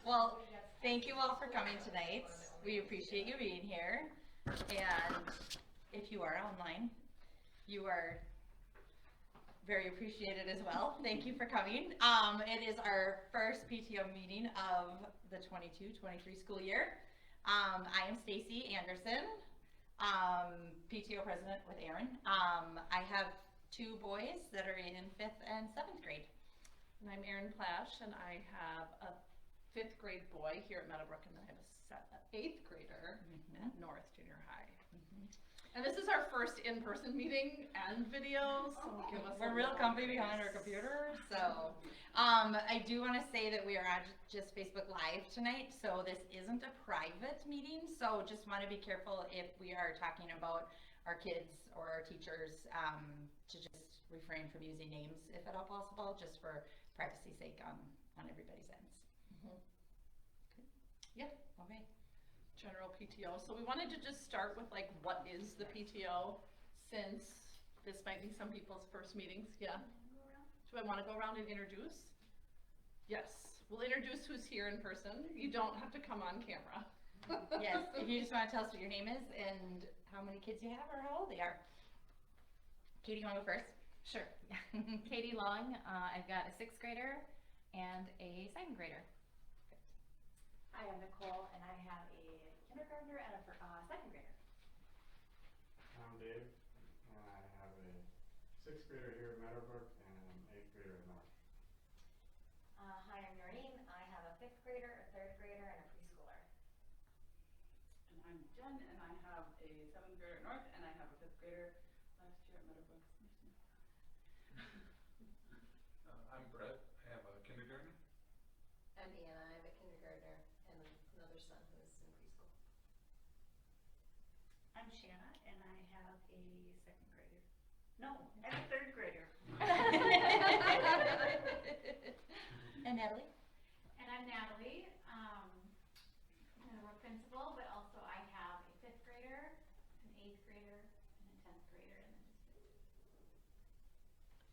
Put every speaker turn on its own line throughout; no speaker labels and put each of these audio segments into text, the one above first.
Well, thank you all for coming tonight. We appreciate you being here. And if you are online, you are very appreciated as well. Thank you for coming. It is our first PTO meeting of the 22-23 school year. I am Stacy Anderson, PTO president with Aaron. I have two boys that are in 5th and 7th grade.
And I'm Erin Plash, and I have a 5th grade boy here at Meadowbrook, and then I have a 8th grader at North Junior High. And this is our first in-person meeting and video, so give us
we're real comfy behind our computer. So I do want to say that we are on just Facebook Live tonight, so this isn't a private meeting, so just want to be careful if we are talking about our kids or our teachers to just refrain from using names if at all possible, just for privacy's sake on everybody's ends.
Okay. Yeah, okay. General PTO. So we wanted to just start with like, what is the PTO, since this might be some people's first meetings. Yeah. Do I want to go around and introduce? Yes. We'll introduce who's here in person. You don't have to come on camera.
Yes, if you just want to tell us what your name is and how many kids you have or how old they are. Katie, you want to go first?
Sure. Katie Long. I've got a 6th grader and a 2nd grader.
Hi, I'm Nicole, and I have a kindergartner and a 2nd grader.
I'm Dave, and I have a 6th grader here at Meadowbrook and an 8th grader at North.
Hi, I'm Noreen. I have a 5th grader, a 3rd grader, and a preschooler.
And I'm Jen, and I have a 7th grader at North, and I have a 5th grader last year at Meadowbrook.
I'm Brett. I have a kindergartner.
I'm Anna. I have a kindergartner and another son who is in preschool.
I'm Shanna, and I have a 2nd grader. No, I'm a 3rd grader.
And Natalie?
And I'm Natalie. I'm a principal, but also I have a 5th grader, an 8th grader, and a 10th grader, and then just kids.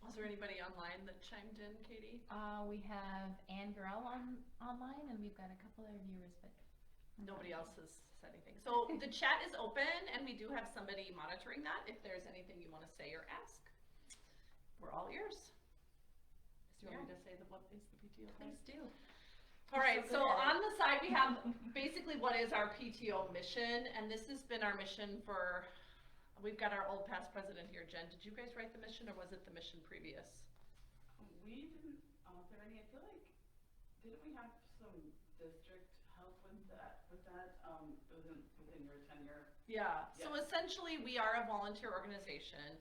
Was there anybody online that chimed in, Katie?
We have Ann Gurrell online, and we've got a couple other viewers, but
nobody else has said anything. So the chat is open, and we do have somebody monitoring that. If there's anything you want to say or ask, we're all ears. Do you want me to say what is the PTO?
Please do.
All right, so on the side we have basically what is our PTO mission, and this has been our mission for, we've got our old past president here, Jen. Did you guys write the mission, or was it the mission previous?
We didn't author any. I feel like, didn't we have some district help with that? Within your tenure?
Yeah. So essentially, we are a volunteer organization.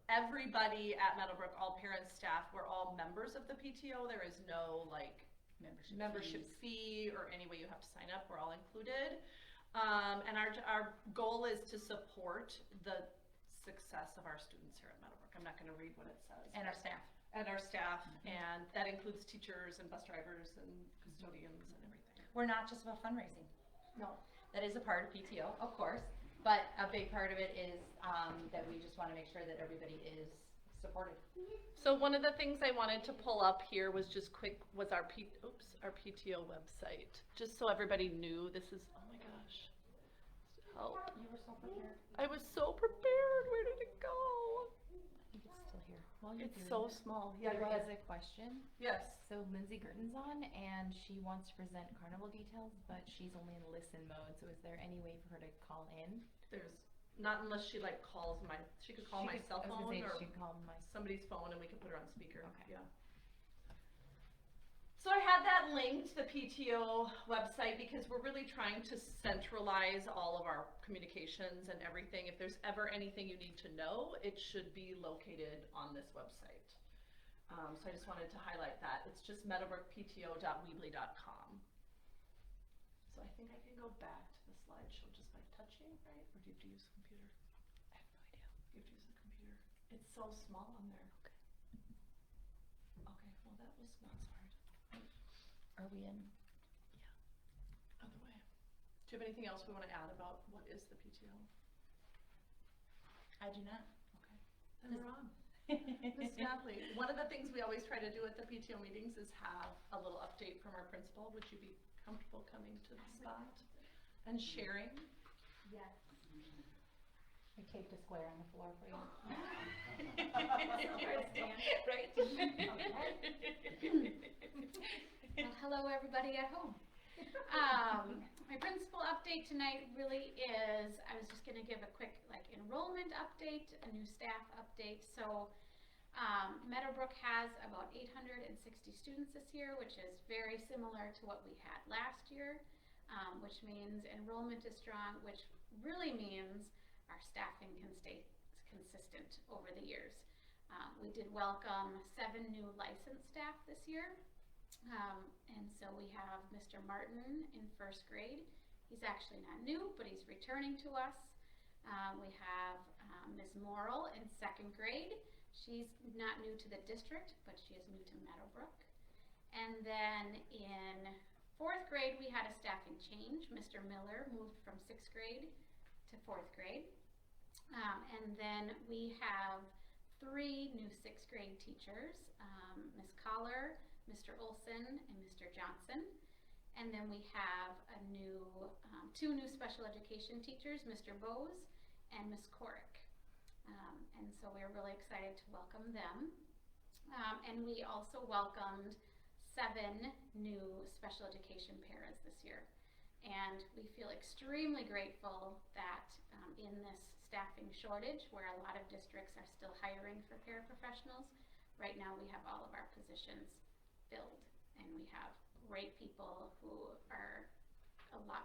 Everybody at Meadowbrook, all parents, staff, we're all members of the PTO. There is no like membership fee or any way you have to sign up. We're all included. And our goal is to support the success of our students here at Meadowbrook. I'm not going to read what it says.
And our staff.
And our staff, and that includes teachers and bus drivers and custodians and everything.
We're not just about fundraising.
No.
That is a part of PTO, of course, but a big part of it is that we just want to make sure that everybody is supported.
So one of the things I wanted to pull up here was just quick, was our PTO website, just so everybody knew. This is, oh my gosh, help.
You were so prepared.
I was so prepared. Where did it go?
I think it's still here. While you're
It's
doing
so
that,
small. Yeah, go
there is
ahead.
a question.
Yes.
So Lindsay Gurton's on, and she wants to present carnival details, but she's only in listen mode. So is there any way for her to call in?
There's not, unless she like calls my, she could call my cell phone or
she could call my
somebody's phone and we could put her on speaker.
Okay.
Yeah. So I had that linked, the PTO website, because we're really trying to centralize all of our communications and everything. If there's ever anything you need to know, it should be located on this website. So I just wanted to highlight that. It's just meadowbrookpto.weebly.com. So I think I can go back to the slideshow just by touching, right? Or do you have to use the computer?
I have no idea.
You have to use the computer. It's so small on there.
Okay.
Okay, well that was not so hard.
Are we in?
Yeah. Other way. Do you have anything else we want to add about what is the PTO?
I do not.
Okay. Then we're on. Ms. Natalie, one of the things we always try to do at the PTO meetings is have a little update from our principal. Would you be comfortable coming to the spot and sharing?
Yes. We taped a square on the floor for you.
Right?
Well, hello everybody at home. My principal update tonight really is, I was just gonna give a quick enrollment update, a new staff update. So Meadowbrook has about 860 students this year, which is very similar to what we had last year, which means enrollment is strong, which really means our staffing can stay consistent over the years. We did welcome 7 new licensed staff this year. And so we have Mr. Martin in 1st grade. He's actually not new, but he's returning to us. We have Ms. Morrill in 2nd grade. She's not new to the district, but she is new to Meadowbrook. And then in 4th grade, we had a staffing change. Mr. Miller moved from 6th grade to 4th grade. And then we have 3 new 6th grade teachers, Ms. Collar, Mr. Olson, and Mr. Johnson. And then we have a new, 2 new special education teachers, Mr. Bose and Ms. Korick. And so we're really excited to welcome them. And we also welcomed 7 new special education paras this year. And we feel extremely grateful that in this staffing shortage, where a lot of districts are still hiring for paraprofessionals, right now we have all of our positions filled, and we have great people who are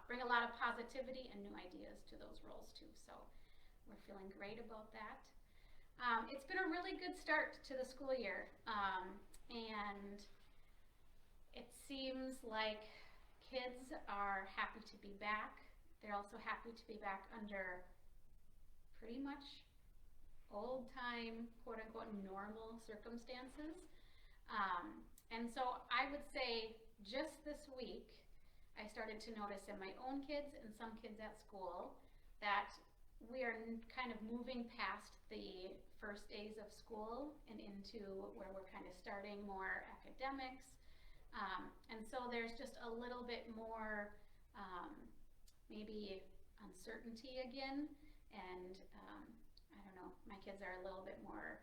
bring a lot of positivity and new ideas to those roles too. So we're feeling great about that. It's been a really good start to the school year, and it seems like kids are happy to be back. They're also happy to be back under pretty much old-time, quote-unquote, normal circumstances. And so I would say just this week, I started to notice in my own kids and some kids at school that we are kind of moving past the first days of school and into where we're kind of starting more academics. And so there's just a little bit more maybe uncertainty again. And I don't know, my kids are a little bit more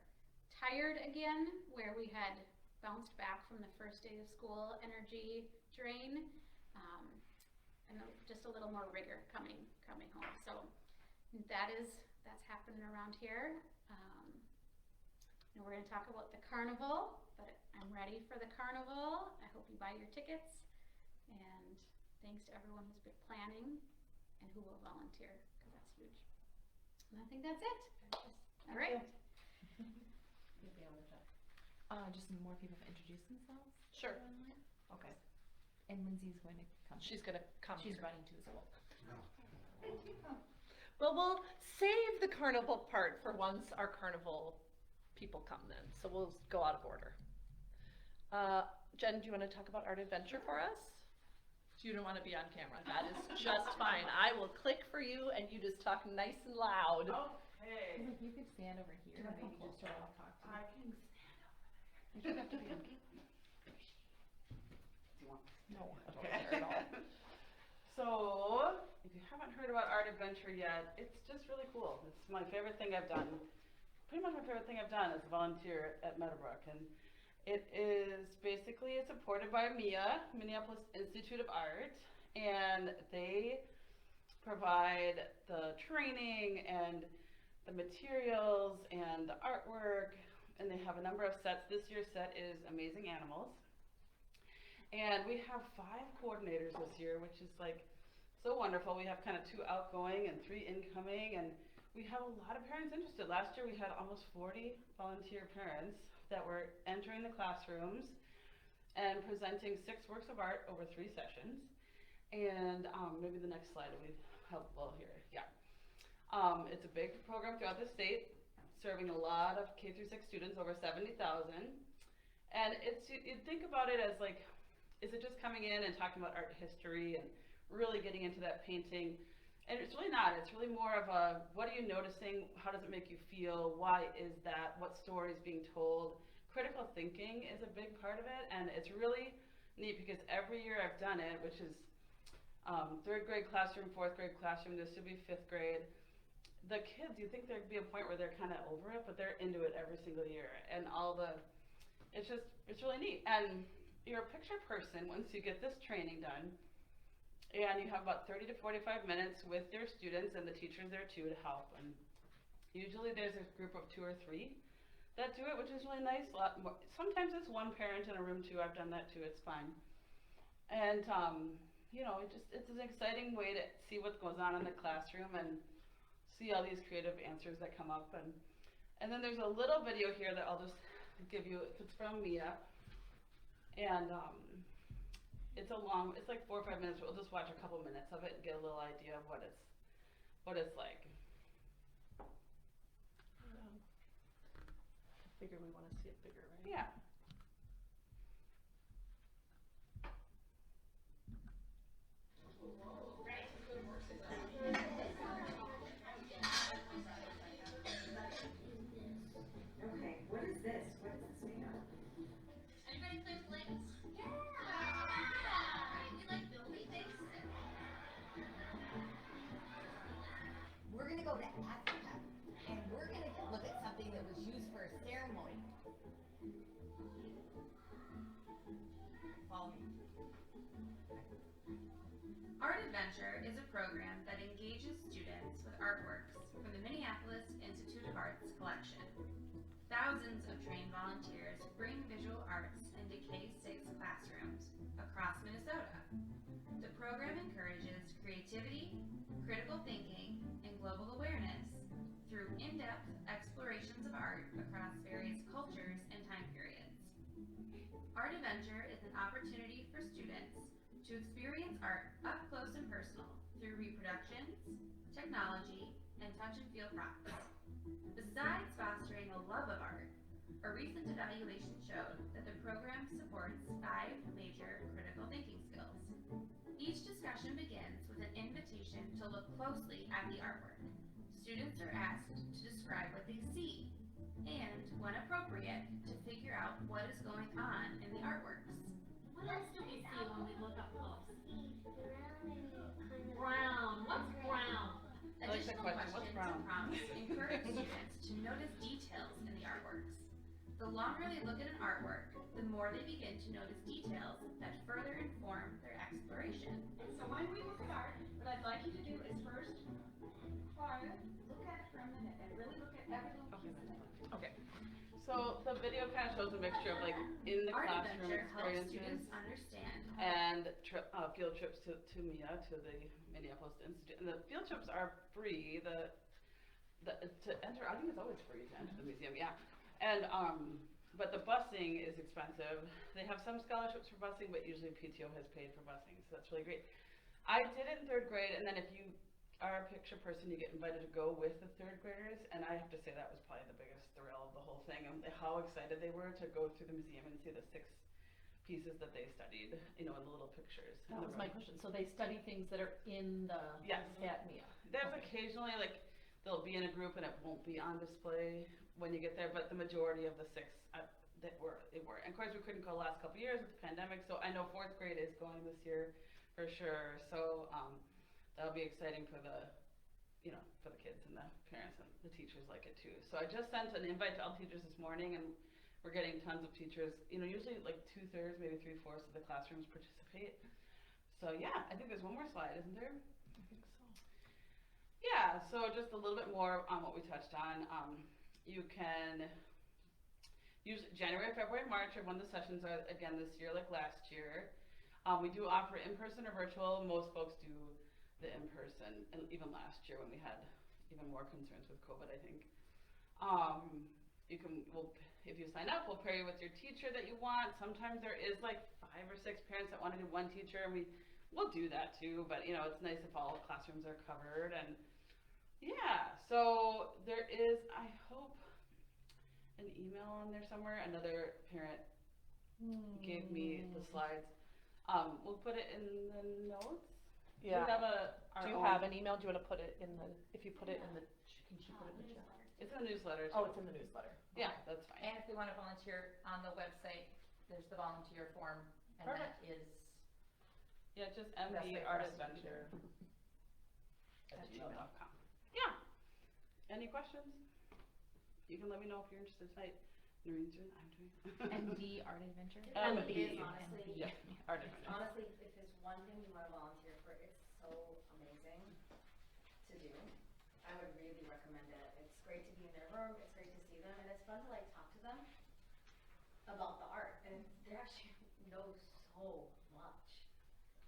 tired again, where we had bounced back from the first day of school energy drain, and just a little more rigor coming home. So that's happening around here. And we're going to talk about the carnival, but I'm ready for the carnival. I hope you buy your tickets, and thanks to everyone who's been planning and who will volunteer, because that's huge. And I think that's it. All right.
Just some more people have introduced themselves.
Sure.
Online. Okay. And Lindsay's going to come.
She's going to come.
She's
here.
running too as well.
Well, we'll save the carnival part for once our carnival people come then. So we'll go out of order. Jen, do you want to talk about Art Adventure for us? You don't want to be on camera. That is just fine. I will click for you and you just talk nice and loud.
Okay.
Like you could stand over here and maybe just talk to me.
I can stand over there.
You don't have to be on camera.
Do you want?
No, I don't
Okay.
care at all.
So, if you haven't heard about Art Adventure yet, it's just really cool. It's my favorite thing I've done. Pretty much my favorite thing I've done as a volunteer at Meadowbrook. And it is basically supported by MIA, Minneapolis Institute of Art. And they provide the training and the materials and the artwork. And they have a number of sets. This year's set is Amazing Animals. And we have 5 coordinators this year, which is like so wonderful. We have kind of 2 outgoing and 3 incoming, and we have a lot of parents interested. Last year we had almost 40 volunteer parents that were entering the classrooms and presenting 6 works of art over 3 sessions. And maybe the next slide will be helpful here. Yeah. It's a big program throughout the state, serving a lot of K through 6 students, over 70,000. And you think about it as like, is it just coming in and talking about art history and really getting into that painting? And it's really not. It's really more of a, what are you noticing? How does it make you feel? Why is that? What story is being told? Critical thinking is a big part of it, and it's really neat because every year I've done it, which is 3rd grade classroom, 4th grade classroom, this would be 5th grade. The kids, you think there'd be a point where they're kind of over it, but they're into it every single year. And it's really neat. And you're a picture person once you get this training done. And you have about 30 to 45 minutes with your students and the teachers there too to help. And usually there's a group of 2 or 3 that do it, which is really nice. A lot more. Sometimes it's one parent in a room too. I've done that too. It's fine. And you know, it's an exciting way to see what goes on in the classroom and see all these creative answers that come up. And then there's a little video here that I'll just give you. It's from Mia. And it's like 4 or 5 minutes. We'll just watch a couple minutes of it and get a little idea of what it's like.
I figure we want to see it bigger, right?
Yeah.
Okay, what is this? What is this made of?
Anybody play with Legos? Yeah! We like building things.
We're gonna go to Africa, and we're gonna look at something that was used for a ceremony. Follow me.
Art Adventure is a program that engages students with artworks from the Minneapolis Institute of Arts collection. Thousands of trained volunteers bring visual arts into K-6 classrooms across Minnesota. The program encourages creativity, critical thinking, and global awareness through in-depth explorations of art across various cultures and time periods. Art Adventure is an opportunity for students to experience art up close and personal through reproductions, technology, and touch and feel props. Besides fostering a love of art, a recent evaluation showed that the program supports 5 major critical thinking skills. Each discussion begins with an invitation to look closely at the artwork. Students are asked to describe what they see, and, when appropriate, to figure out what is going on in the artworks.
What else do we see when we look up close?
Brown. What's brown?
I like that
Additional
question. What's
questions
brown?
and prompts encourage students to notice details in the artworks. The longer they look at an artwork, the more they begin to notice details that further inform their exploration.
So when we look at art, what I'd like you to do is first, quiet, look at it for a minute and really look at every little piece of it.
Okay. So the video kind of shows a mixture of like in the
Art
classroom
Adventure helps
experiences
students understand
and field trips to Mia, to the Minneapolis Institute. And the field trips are free. To enter, I think it's always free to enter the museum, yeah. And but the busing is expensive. They have some scholarships for busing, but usually PTO has paid for busing, so that's really great. I did it in 3rd grade, and then if you are a picture person, you get invited to go with the 3rd graders, and I have to say that was probably the biggest thrill of the whole thing, and how excited they were to go through the museum and see the 6 pieces that they studied, you know, in the little pictures.
That was my question. So they study things that are in the
Yes.
at Mia.
There's occasionally, like, they'll be in a group and it won't be on display when you get there, but the majority of the 6 they were. And of course, we couldn't go the last couple of years with the pandemic, so I know 4th grade is going this year for sure. So that'll be exciting for the kids and the parents, and the teachers like it too. So I just sent an invite to all teachers this morning, and we're getting tons of teachers. You know, usually like 2/3, maybe 3/4 of the classrooms participate. So yeah, I think there's one more slide, isn't there?
I think so.
Yeah, so just a little bit more on what we touched on. You can use January, February, March are when the sessions are again this year, like last year. We do offer in-person or virtual. Most folks do the in-person, and even last year when we had even more concerns with COVID, I think. If you sign up, we'll pair you with your teacher that you want. Sometimes there is like 5 or 6 parents that want to do one teacher, and we'll do that too, but you know, it's nice if all classrooms are covered. And yeah, so there is, I hope, an email on there somewhere. Another parent gave me the slides. We'll put it in the notes.
Do you have a,
Our
do you
own-
have an email? Do you wanna put it in the, if you put it in the, can she put it in the chat?
It's in the newsletter.
Oh, it's in the newsletter.
Yeah, that's fine.
And if they wanna volunteer on the website, there's the volunteer form, and that is,
Yeah, just
That's
MD
it,
Art
first.
Adventure
At
@gmail.com. Yeah. Any questions? You can let me know if you're interested tonight. Noreen's doing, I'm doing.
MD Art Adventure?
MD.
It is honestly,
Yeah, Art Adventure.
honestly, if there's one thing you wanna volunteer for, it's so amazing to do. I would really recommend it. It's great to be in their room, it's great to see them, and it's fun to like talk to them about the art, and they actually know so much.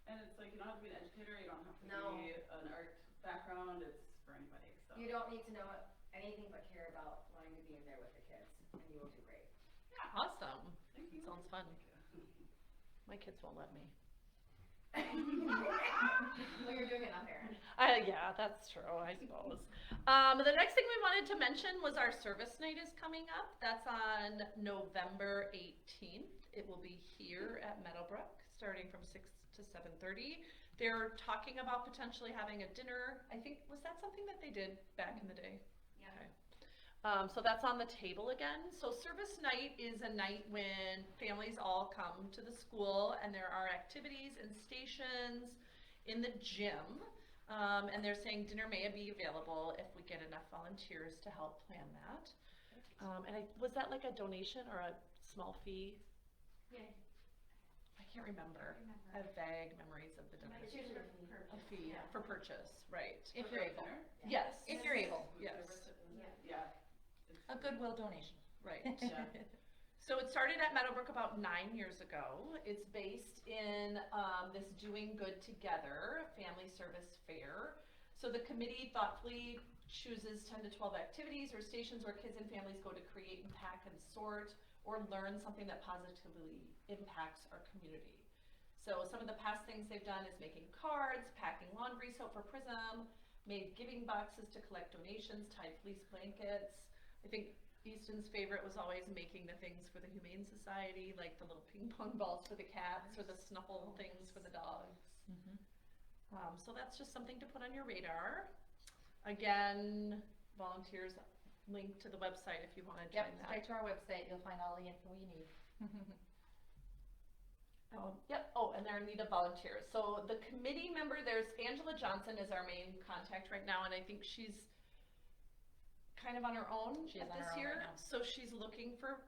And it's like, you don't have to be an educator, you don't have to
No.
be an art background, it's for anybody, so.
You don't need to know anything but care about wanting to be in there with the kids, and you will do great.
Awesome.
Thank you.
Sounds fun. My kids won't let me.
Well, you're doing enough, Erin.
Yeah, that's true, I suppose. The next thing we wanted to mention was our service night is coming up. That's on November 18th. It will be here at Meadowbrook, starting from 6 to 7:30. They're talking about potentially having a dinner. I think, was that something that they did back in the day?
Yeah.
Okay. So that's on the table again. So service night is a night when families all come to the school and there are activities and stations in the gym. And they're saying dinner may be available if we get enough volunteers to help plan that. And was that like a donation or a small fee?
Yeah.
I can't remember. I have vague memories of the dinner.
It's usually
A fee for purchase, right.
if you're able.
Yes.
If you're able.
Yes.
Yeah.
A goodwill donation.
Right.
Yeah.
So it started at Meadowbrook about 9 years ago. It's based in this Doing Good Together family service fair. So the committee thoughtfully chooses 10 to 12 activities or stations where kids and families go to create and pack and sort or learn something that positively impacts our community. So some of the past things they've done is making cards, packing laundry soap for Prism, made giving boxes to collect donations, tied fleece blankets. I think Easton's favorite was always making the things for the Humane Society, like the little ping pong balls for the cats or the snuffle things for the dogs. So that's just something to put on your radar. Again, volunteers link to the website if you want to join
Yep,
that.
straight to our website, you'll find all the info you need.
Yep, oh, and they're in need of volunteers. So the committee member, there's Angela Johnson is our main contact right now, and I think she's kind of on her own
She is on
this
her own
year.
right now.
So she's looking for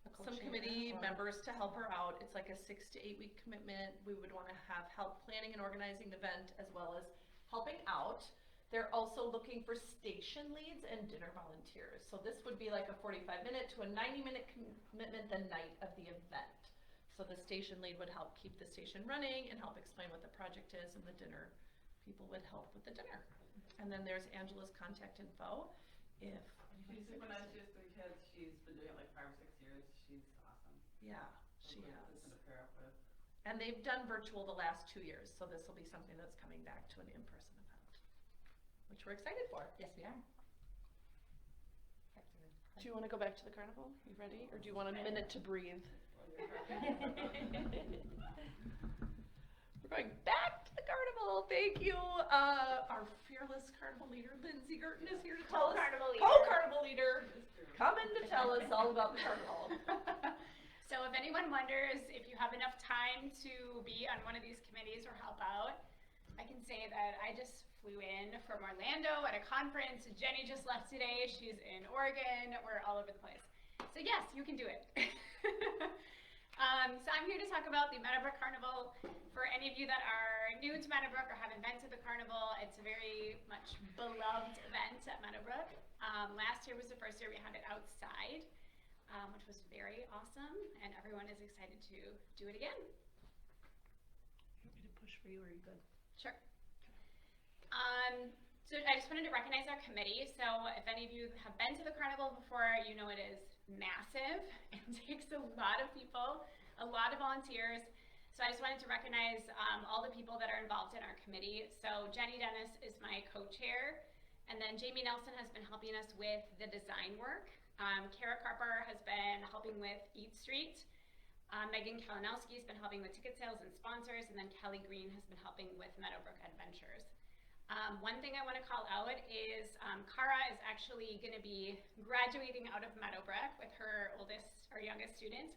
A
some
co-chair
committee
or-
members to help her out. It's like a 6 to 8 week commitment. We would want to have help planning and organizing the event as well as helping out. They're also looking for station leads and dinner volunteers. So this would be like a 45-minute to a 90-minute commitment the night of the event. So the station lead would help keep the station running and help explain what the project is, and the dinner people would help with the dinner. And then there's Angela's contact info. If
She's super nice, she has 3 kids, she's been doing it like 5 or 6 years, she's awesome.
yeah, she
Really
has.
easy to pair up with.
And they've done virtual the last 2 years, so this will be something that's coming back to an in-person event, which we're excited for.
Yes, we are.
Do you want to go back to the carnival? You ready? Or do you want a minute to breathe? We're going back to the carnival. Thank you. Our fearless carnival leader, Lindsay Gerton, is here to tell us.
Co-carnival leader.
Co-carnival leader. Coming to tell us all about the carnival.
So if anyone wonders if you have enough time to be on one of these committees or help out, I can say that I just flew in from Orlando at a conference. Jenny just left today. She's in Oregon. We're all over the place. So yes, you can do it. So I'm here to talk about the Meadowbrook Carnival. For any of you that are new to Meadowbrook or haven't been to the carnival, it's a very much beloved event at Meadowbrook. Last year was the first year we had it outside, which was very awesome, and everyone is excited to do it again.
You want me to push for you, or are you good?
Sure. So I just wanted to recognize our committee. So if any of you have been to the carnival before, you know it is massive. It takes a lot of people, a lot of volunteers. So I just wanted to recognize all the people that are involved in our committee. So Jenny Dennis is my co-chair, and then Jamie Nelson has been helping us with the design work. Kara Carper has been helping with Eat Street. Megan Kalinowski has been helping with ticket sales and sponsors, and then Kelly Green has been helping with Meadowbrook Adventures. One thing I want to call out is Cara is actually going to be graduating out of Meadowbrook with her youngest student.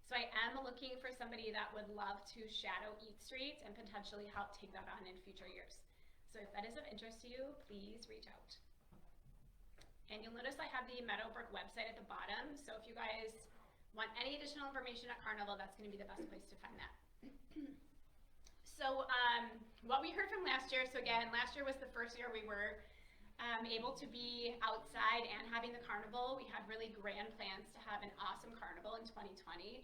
So I am looking for somebody that would love to shadow Eat Street and potentially help take that on in future years. So if that is of interest to you, please reach out. And you'll notice I have the Meadowbrook website at the bottom. So if you guys want any additional information at Carnival, that's going to be the best place to find that. So what we heard from last year, so again, last year was the first year we were able to be outside and having the carnival. We had really grand plans to have an awesome carnival in 2020.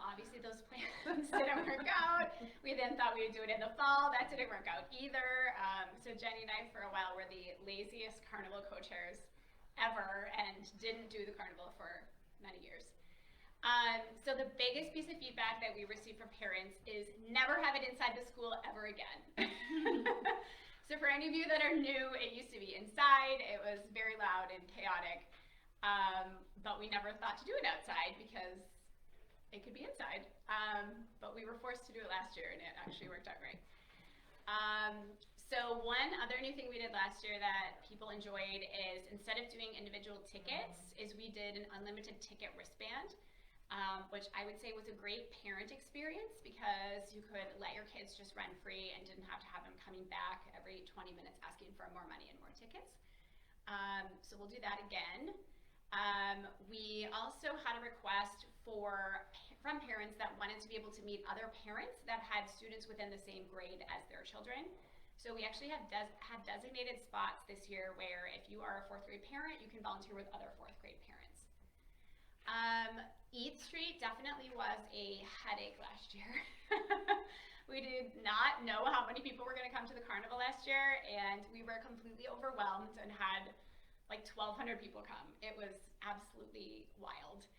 Obviously those plans didn't work out. We then thought we would do it in the fall. That didn't work out either. So Jenny and I for a while were the laziest carnival co-chairs ever and didn't do the carnival for many years. So the biggest piece of feedback that we received from parents is never have it inside the school ever again. So for any of you that are new, it used to be inside. It was very loud and chaotic, but we never thought to do it outside because it could be inside. But we were forced to do it last year, and it actually worked out great. So one other new thing we did last year that people enjoyed is instead of doing individual tickets, is we did an unlimited ticket wristband. Which I would say was a great parent experience because you could let your kids just run free and didn't have to have them coming back every 20 minutes asking for more money and more tickets. So we'll do that again. We also had a request from parents that wanted to be able to meet other parents that had students within the same grade as their children. So we actually had designated spots this year where if you are a 4th grade parent, you can volunteer with other 4th grade parents. Eat Street definitely was a headache last year. We did not know how many people were going to come to the carnival last year, and we were completely overwhelmed and had like 1,200 people come. It was absolutely wild.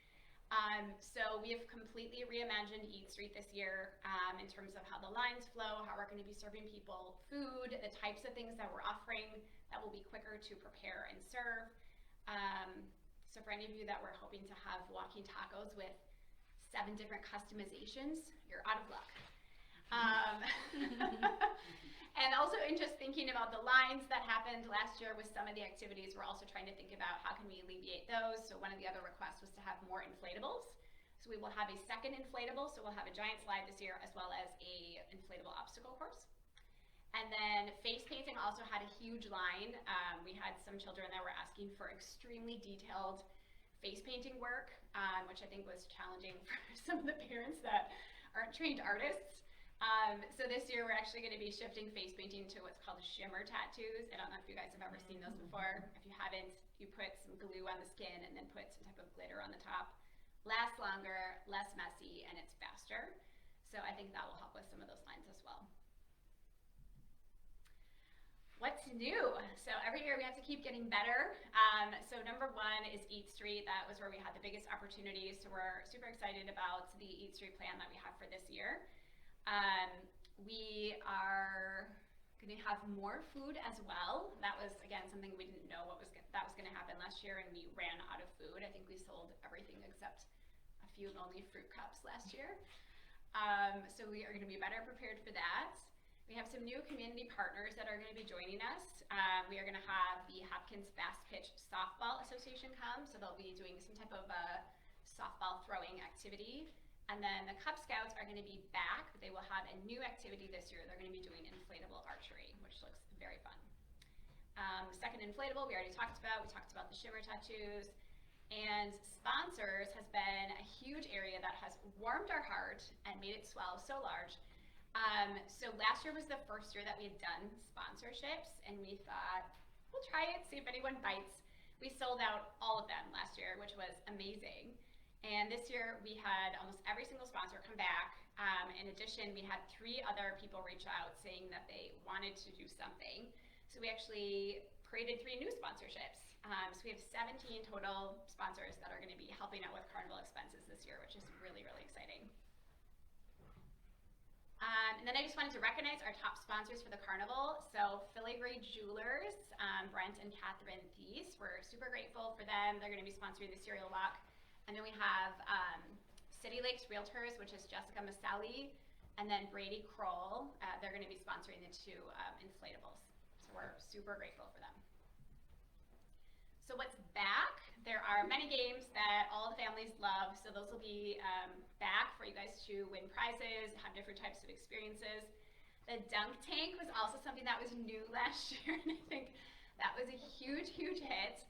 So we have completely reimagined Eat Street this year in terms of how the lines flow, how we're going to be serving people food, the types of things that we're offering that will be quicker to prepare and serve. So for any of you that were hoping to have walking tacos with 7 different customizations, you're out of luck. And also in just thinking about the lines that happened last year with some of the activities, we're also trying to think about how can we alleviate those. So one of the other requests was to have more inflatables. So we will have a second inflatable. So we'll have a giant slide this year as well as a inflatable obstacle course. And then face painting also had a huge line. We had some children that were asking for extremely detailed face painting work, which I think was challenging for some of the parents that aren't trained artists. So this year we're actually going to be shifting face painting to what's called Shimmer Tattoos. I don't know if you guys have ever seen those before. If you haven't, you put some glue on the skin and then put some type of glitter on the top. Lasts longer, less messy, and it's faster. So I think that will help with some of those lines as well. What's new? So every year we have to keep getting better. So number 1 is Eat Street. That was where we had the biggest opportunities. So we're super excited about the Eat Street plan that we have for this year. We are going to have more food as well. That was, again, something we didn't know that was going to happen last year, and we ran out of food. I think we sold everything except a few lonely fruit cups last year. So we are going to be better prepared for that. We have some new community partners that are going to be joining us. We are going to have the Hopkins Fast Pitch Softball Association come, so they'll be doing some type of softball throwing activity. And then the Cub Scouts are going to be back, but they will have a new activity this year. They're going to be doing inflatable archery, which looks very fun. Second inflatable, we already talked about. We talked about the Shimmer Tattoos. And sponsors has been a huge area that has warmed our heart and made it swell so large. So last year was the first year that we had done sponsorships, and we thought, we'll try it, see if anyone bites. We sold out all of them last year, which was amazing. And this year we had almost every single sponsor come back. In addition, we had 3 other people reach out saying that they wanted to do something. So we actually created 3 new sponsorships. So we have 17 total sponsors that are going to be helping out with carnival expenses this year, which is really, really exciting. And then I just wanted to recognize our top sponsors for the carnival. So Filigree Jewelers, Brent and Catherine Thies, we're super grateful for them. They're going to be sponsoring the cereal walk. And then we have City Lakes Realtors, which is Jessica Maselli, and then Brady Kroll. They're going to be sponsoring the two inflatables. So we're super grateful for them. So what's back? There are many games that all the families love, so those will be back for you guys to win prizes, have different types of experiences. The dunk tank was also something that was new last year, and I think that was a huge, huge hit.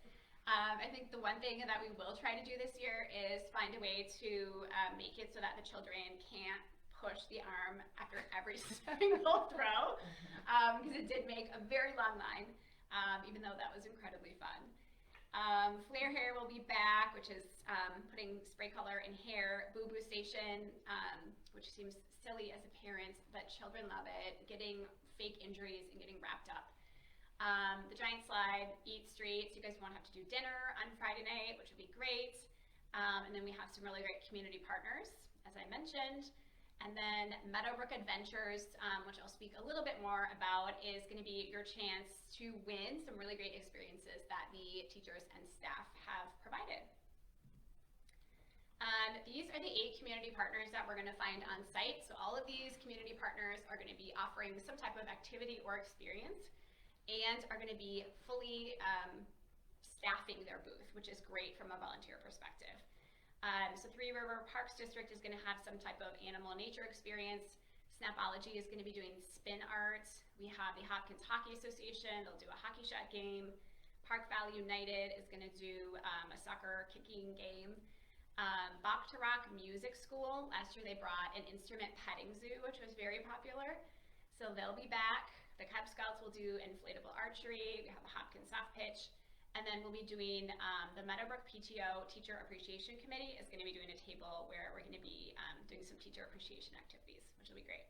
I think the one thing that we will try to do this year is find a way to make it so that the children can't push the arm after every single throw, because it did make a very long line, even though that was incredibly fun. Flare hair will be back, which is putting spray color in hair. Boo Boo Station, which seems silly as a parent, but children love it. Getting fake injuries and getting wrapped up. The giant slide, Eat Street, so you guys won't have to do dinner on Friday night, which would be great. And then we have some really great community partners, as I mentioned. And then Meadowbrook Adventures, which I'll speak a little bit more about, is going to be your chance to win some really great experiences that the teachers and staff have provided. These are the 8 community partners that we're going to find on site. So all of these community partners are going to be offering some type of activity or experience and are going to be fully staffing their booth, which is great from a volunteer perspective. So Three River Parks District is going to have some type of animal nature experience. Snapology is going to be doing spin art. We have the Hopkins Hockey Association. They'll do a hockey shot game. Park Valley United is going to do a soccer kicking game. Bop to Rock Music School. Last year they brought an instrument petting zoo, which was very popular. So they'll be back. The Cub Scouts will do inflatable archery. We have the Hopkins soft pitch. And then we'll be doing, the Meadowbrook PTO Teacher Appreciation Committee is going to be doing a table where we're going to be doing some teacher appreciation activities, which will be great.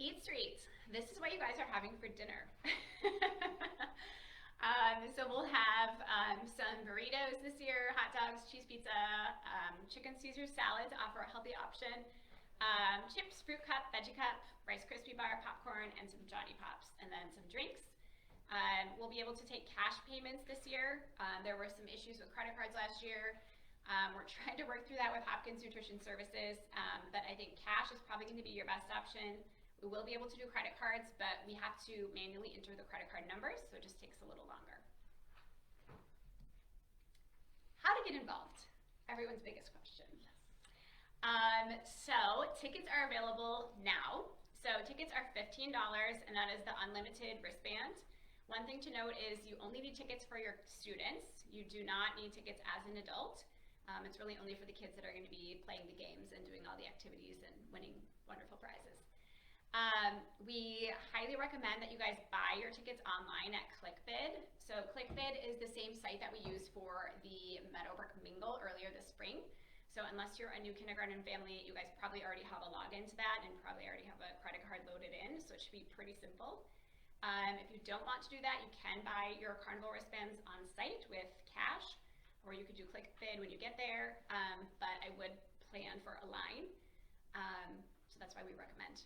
Eat Street. This is what you guys are having for dinner. So we'll have some burritos this year, hot dogs, cheese pizza, chicken Caesar salad to offer a healthy option, chips, fruit cup, veggie cup, Rice Krispie bar, popcorn, and some Johnny Pops, and then some drinks. We'll be able to take cash payments this year. There were some issues with credit cards last year. We're trying to work through that with Hopkins Nutrition Services, but I think cash is probably going to be your best option. We will be able to do credit cards, but we have to manually enter the credit card numbers, so it just takes a little longer. How to get involved? Everyone's biggest question. So tickets are available now. So tickets are $15, and that is the unlimited wristband. One thing to note is you only need tickets for your students. You do not need tickets as an adult. It's really only for the kids that are going to be playing the games and doing all the activities and winning wonderful prizes. We highly recommend that you guys buy your tickets online at ClickBid. So ClickBid is the same site that we used for the Meadowbrook Mingle earlier this spring. So unless you're a new kindergarten family, you guys probably already have a login to that and probably already have a credit card loaded in, so it should be pretty simple. If you don't want to do that, you can buy your carnival wristbands on site with cash, or you could do ClickBid when you get there, but I would plan for a line. So that's why we recommend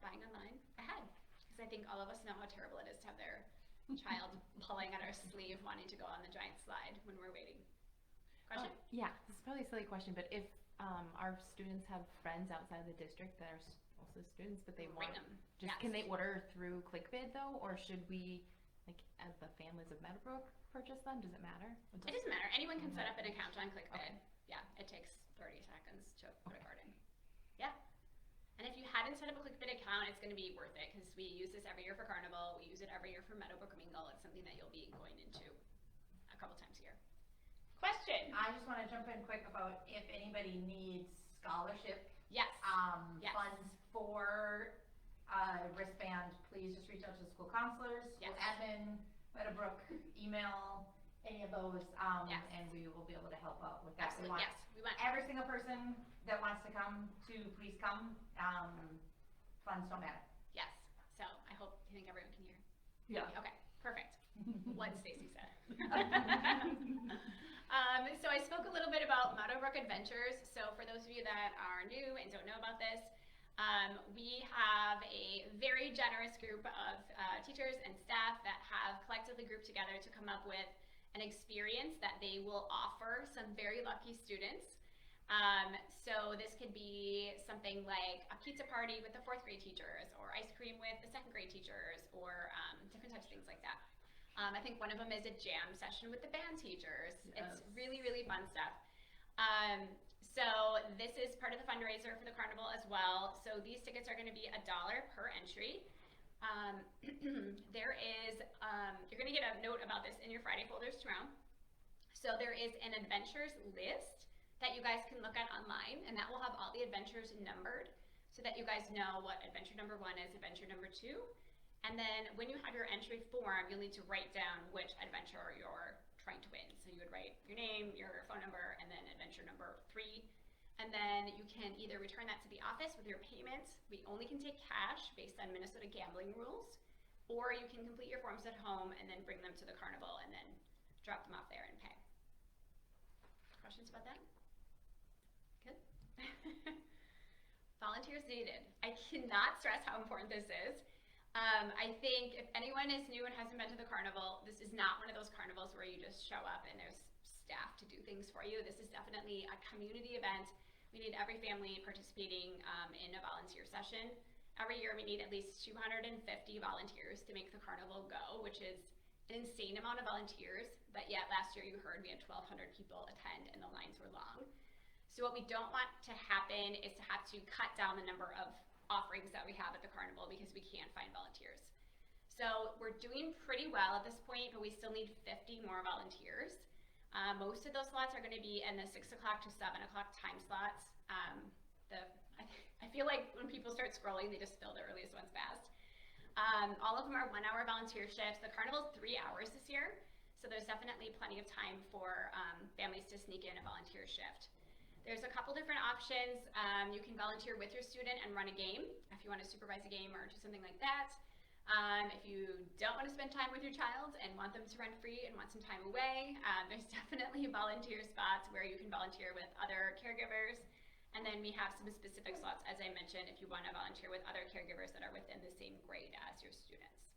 buying online ahead, because I think all of us know how terrible it is to have their child pulling at our sleeve wanting to go on the giant slide when we're waiting. Question?
Yeah, this is probably a silly question, but if our students have friends outside of the district that are also students, but they want
them.
Just
Yes.
Can they order through ClickBid though, or should we, like, as the families of Meadowbrook, purchase them? Does it matter?
It doesn't matter. Anyone can set up an account on ClickBid.
Okay.
Yeah, it takes 30 seconds to put a card in. Yeah. And if you hadn't set up a ClickBid account, it's going to be worth it, because we use this every year for Carnival. We use it every year for Meadowbrook Mingle. It's something that you'll be going into a couple times a year. Question?
I just want to jump in quick about if anybody needs scholarship
Yes. Yes.
funds for wristband, please just reach out to the school counselors, school
Yes.
admin, Meadowbrook, email, any of those,
Yes.
and we will be able to help out with that.
Absolutely. Yes. We want
Every single person that wants to come to, please come. Funds don't matter.
Yes. So I think everyone can hear.
Yeah.
Okay. Perfect. What Stacy said. So I spoke a little bit about Meadowbrook Adventures. So for those of you that are new and don't know about this, we have a very generous group of teachers and staff that have collectively grouped together to come up with an experience that they will offer some very lucky students. So this could be something like a pizza party with the 4th grade teachers, or ice cream with the 2nd grade teachers, or different types of things like that. I think one of them is a jam session with the band teachers. It's really, really fun stuff. So this is part of the fundraiser for the carnival as well. So these tickets are going to be $1 per entry. There is, you're going to get a note about this in your Friday folders tomorrow. So there is an adventures list that you guys can look at online, and that will have all the adventures numbered so that you guys know what adventure number 1 is, adventure number 2. And then when you have your entry form, you'll need to write down which adventure you're trying to win. So you would write your name, your phone number, and then adventure number 3. And then you can either return that to the office with your payment. We only can take cash based on Minnesota gambling rules. Or you can complete your forms at home and then bring them to the carnival and then drop them off there and pay. Questions about that? Good. Volunteers needed. I cannot stress how important this is. I think if anyone is new and hasn't been to the carnival, this is not one of those carnivals where you just show up and there's staff to do things for you. This is definitely a community event. We need every family participating in a volunteer session. Every year we need at least 250 volunteers to make the carnival go, which is an insane amount of volunteers, but yet last year you heard we had 1,200 people attend and the lines were long. So what we don't want to happen is to have to cut down the number of offerings that we have at the carnival because we can't find volunteers. So we're doing pretty well at this point, but we still need 50 more volunteers. Most of those slots are going to be in the 6 o'clock to 7 o'clock time slots. I feel like when people start scrolling, they just fill the earliest ones fast. All of them are 1-hour volunteer shifts. The carnival's 3 hours this year, so there's definitely plenty of time for families to sneak in a volunteer shift. There's a couple different options. You can volunteer with your student and run a game if you want to supervise a game or do something like that. If you don't want to spend time with your child and want them to run free and want some time away, there's definitely volunteer spots where you can volunteer with other caregivers. And then we have some specific slots, as I mentioned, if you want to volunteer with other caregivers that are within the same grade as your students.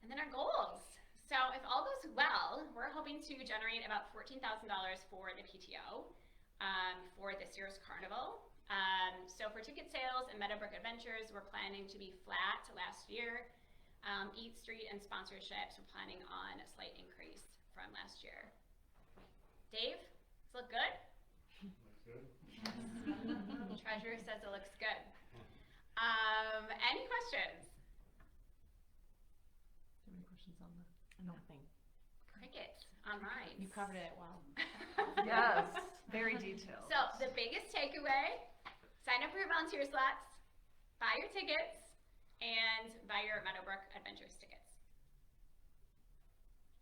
And then our goals. So if all goes well, we're hoping to generate about $14,000 for the PTO for this year's carnival. So for ticket sales and Meadowbrook Adventures, we're planning to be flat to last year. Eat Street and sponsorships, we're planning on a slight increase from last year. Dave, does it look good?
Looks good.
Treasurer says it looks good. Any questions?
Too many questions on the nothing.
Crickets on mine.
You covered it well.
Yes, very detailed.
So the biggest takeaway, sign up for your volunteer slots, buy your tickets, and buy your Meadowbrook Adventures tickets.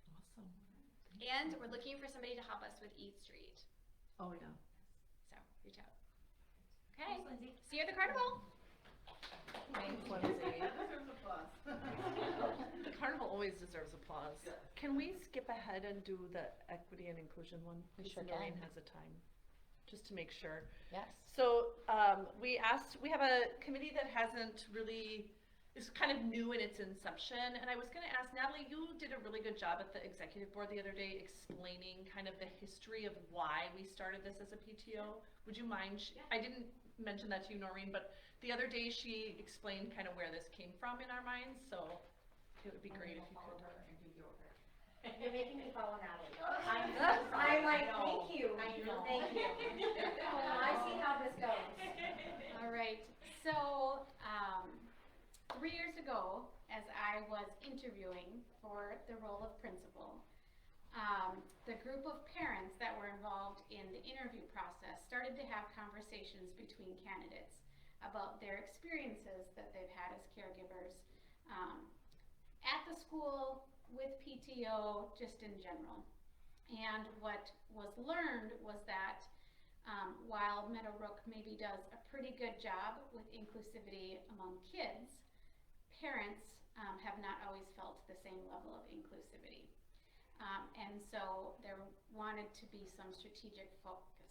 Awesome.
And we're looking for somebody to help us with Eat Street.
Oh, yeah.
So reach out. Okay, see you at the carnival.
Thanks, Lindsay. That deserves applause.
The carnival always deserves applause. Can we skip ahead and do the equity and inclusion one?
We sure
Noreen
can.
has a time, just to make sure.
Yes.
So we have a committee that hasn't really, is kind of new in its inception, and I was going to ask, Natalie, you did a really good job at the executive board the other day explaining kind of the history of why we started this as a PTO. Would you mind, I didn't mention that to you, Noreen, but the other day she explained kind of where this came from in our minds, so it would be great if you could.
You're making me follow Natalie. I'm like, thank you. Thank you. I see how this goes.
All right. So 3 years ago, as I was interviewing for the role of principal, the group of parents that were involved in the interview process started to have conversations between candidates about their experiences that they've had as caregivers at the school, with PTO, just in general. And what was learned was that while Meadowbrook maybe does a pretty good job with inclusivity among kids, parents have not always felt the same level of inclusivity. And so there wanted to be some strategic focus.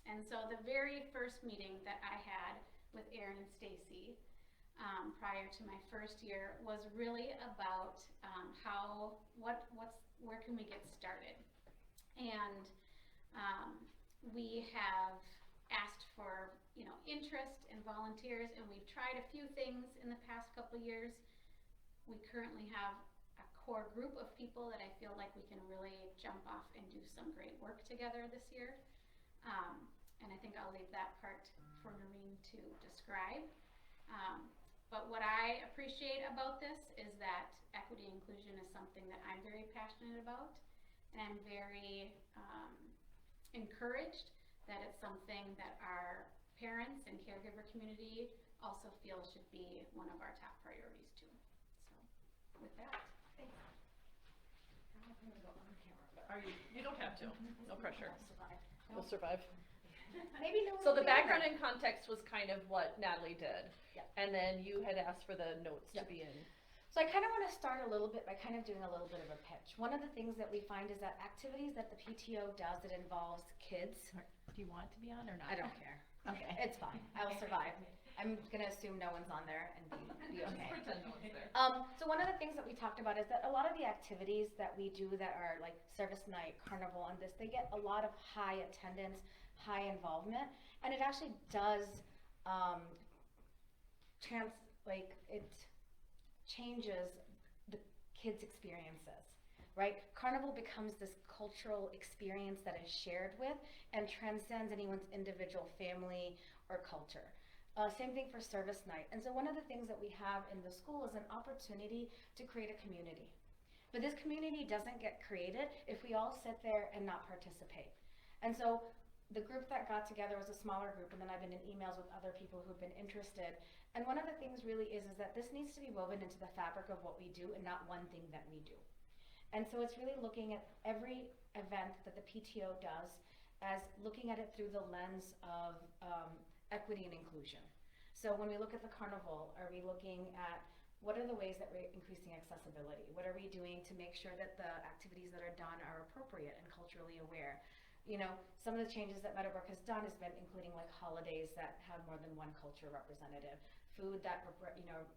And so the very first meeting that I had with Erin and Stacy, prior to my first year was really about where can we get started. And we have asked for interest and volunteers, and we've tried a few things in the past couple years. We currently have a core group of people that I feel like we can really jump off and do some great work together this year. And I think I'll leave that part for Noreen to describe. But what I appreciate about this is that equity and inclusion is something that I'm very passionate about, and I'm very encouraged that it's something that our parents and caregiver community also feel should be one of our top priorities too. So with that, thanks.
I'm gonna go on camera, but
You don't have to, no pressure.
I'll survive.
We'll survive.
Maybe no one
So the
will be
background
there.
and context was kind of what Natalie did.
Yeah.
And then you had asked for the notes to
Yeah.
be in.
So I kind of want to start a little bit by kind of doing a little bit of a pitch. One of the things that we find is that activities that the PTO does that involves kids.
Do you want to be on or not?
I don't care.
Okay.
It's fine. I will survive. I'm gonna assume no one's on there and be okay.
Pretend no one's there.
So one of the things that we talked about is that a lot of the activities that we do that are like service night, carnival, and this, they get a lot of high attendance, high involvement, and it actually does it changes the kids' experiences, right? Carnival becomes this cultural experience that is shared with and transcends anyone's individual family or culture. Same thing for service night. And so one of the things that we have in the school is an opportunity to create a community. But this community doesn't get created if we all sit there and not participate. And so the group that got together was a smaller group, and then I've been in emails with other people who've been interested. And one of the things really is that this needs to be woven into the fabric of what we do and not one thing that we do. And so it's really looking at every event that the PTO does as looking at it through the lens of equity and inclusion. So when we look at the carnival, are we looking at what are the ways that we're increasing accessibility? What are we doing to make sure that the activities that are done are appropriate and culturally aware? You know, some of the changes that Meadowbrook has done has been including like holidays that have more than one culture representative, food that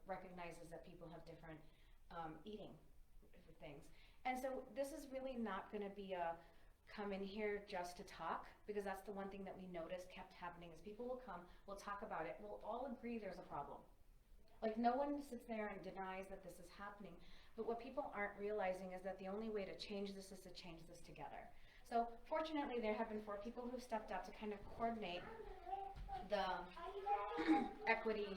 recognizes that people have different eating things. And so this is really not going to be a come in here just to talk, because that's the one thing that we noticed kept happening is people will come, we'll talk about it, we'll all agree there's a problem. Like no one sits there and denies that this is happening, but what people aren't realizing is that the only way to change this is to change this together. So fortunately there have been 4 people who stepped up to kind of coordinate the equity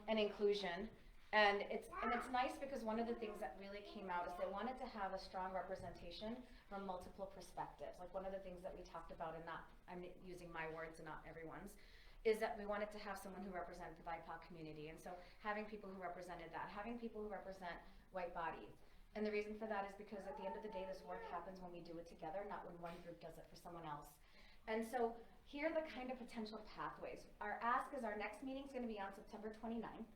and inclusion. And it's nice because one of the things that really came out is they wanted to have a strong representation from multiple perspectives. Like one of the things that we talked about, and I'm using my words and not everyone's, is that we wanted to have someone who represented the BIPOC community. And so having people who represented that, having people who represent white bodies. And the reason for that is because at the end of the day, this work happens when we do it together, not when one group does it for someone else. And so here are the kind of potential pathways. Our ask is our next meeting is going to be on September 29th.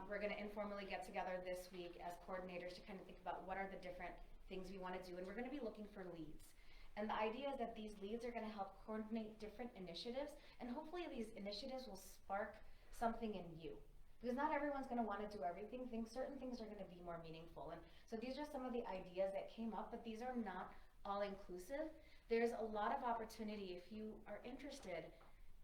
We're going to informally get together this week as coordinators to kind of think about what are the different things we want to do, and we're going to be looking for leads. And the idea is that these leads are going to help coordinate different initiatives, and hopefully these initiatives will spark something in you. Because not everyone's going to want to do everything. Certain things are going to be more meaningful. And so these are some of the ideas that came up, but these are not all inclusive. There's a lot of opportunity if you are interested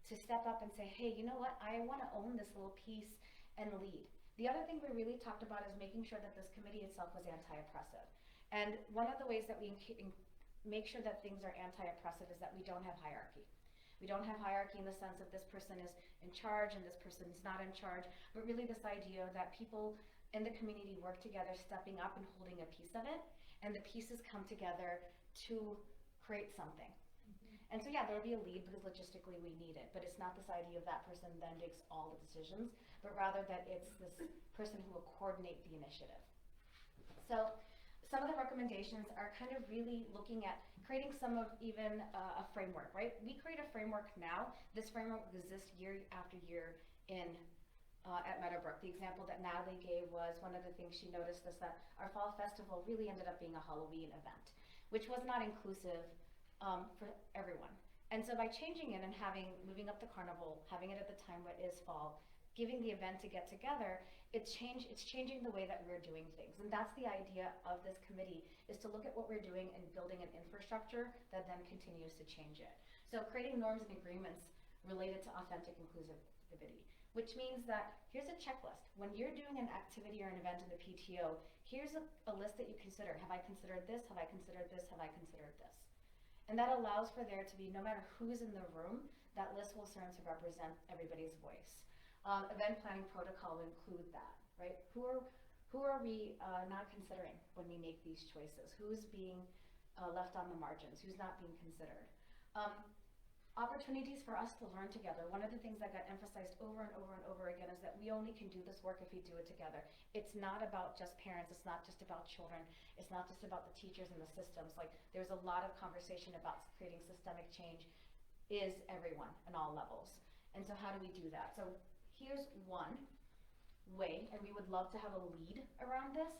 to step up and say, hey, you know what, I want to own this little piece and lead. The other thing we really talked about is making sure that this committee itself was anti-oppressive. And one of the ways that we make sure that things are anti-oppressive is that we don't have hierarchy. We don't have hierarchy in the sense that this person is in charge and this person is not in charge, but really this idea that people in the community work together, stepping up and holding a piece of it, and the pieces come together to create something. And so yeah, there'll be a lead because logistically we need it, but it's not this idea of that person then makes all the decisions, but rather that it's this person who will coordinate the initiative. So some of the recommendations are kind of really looking at creating some of even a framework, right? We create a framework now. This framework exists year after year at Meadowbrook. The example that Natalie gave was one of the things she noticed is that our fall festival really ended up being a Halloween event, which was not inclusive for everyone. And so by changing it and moving up the carnival, having it at the time when it is fall, giving the event to get together, it's changing the way that we're doing things. And that's the idea of this committee, is to look at what we're doing and building an infrastructure that then continues to change it. So creating norms and agreements related to authentic inclusivity, which means that here's a checklist. When you're doing an activity or an event in the PTO, here's a list that you consider. Have I considered this? Have I considered this? Have I considered this? And that allows for there to be, no matter who's in the room, that list will serve to represent everybody's voice. Event planning protocol will include that, right? Who are we not considering when we make these choices? Who's being left on the margins? Who's not being considered? Opportunities for us to learn together. One of the things that got emphasized over and over and over again is that we only can do this work if we do it together. It's not about just parents, it's not just about children, it's not just about the teachers and the systems. Like, there's a lot of conversation about creating systemic change is everyone and all levels. And so how do we do that? So here's one way, and we would love to have a lead around this: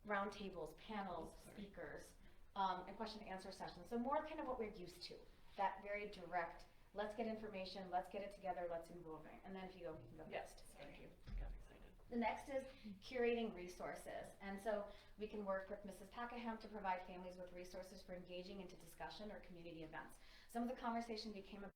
roundtables, panels, speakers, and question and answer sessions. So more kind of what we're used to, that very direct, let's get information, let's get it together, let's move moving. And then if you go, you can go next.
Thank you. Got excited.
The next is curating resources. And so we can work with Mrs. Packham to provide families with resources for engaging into discussion or community events. Some of the conversation became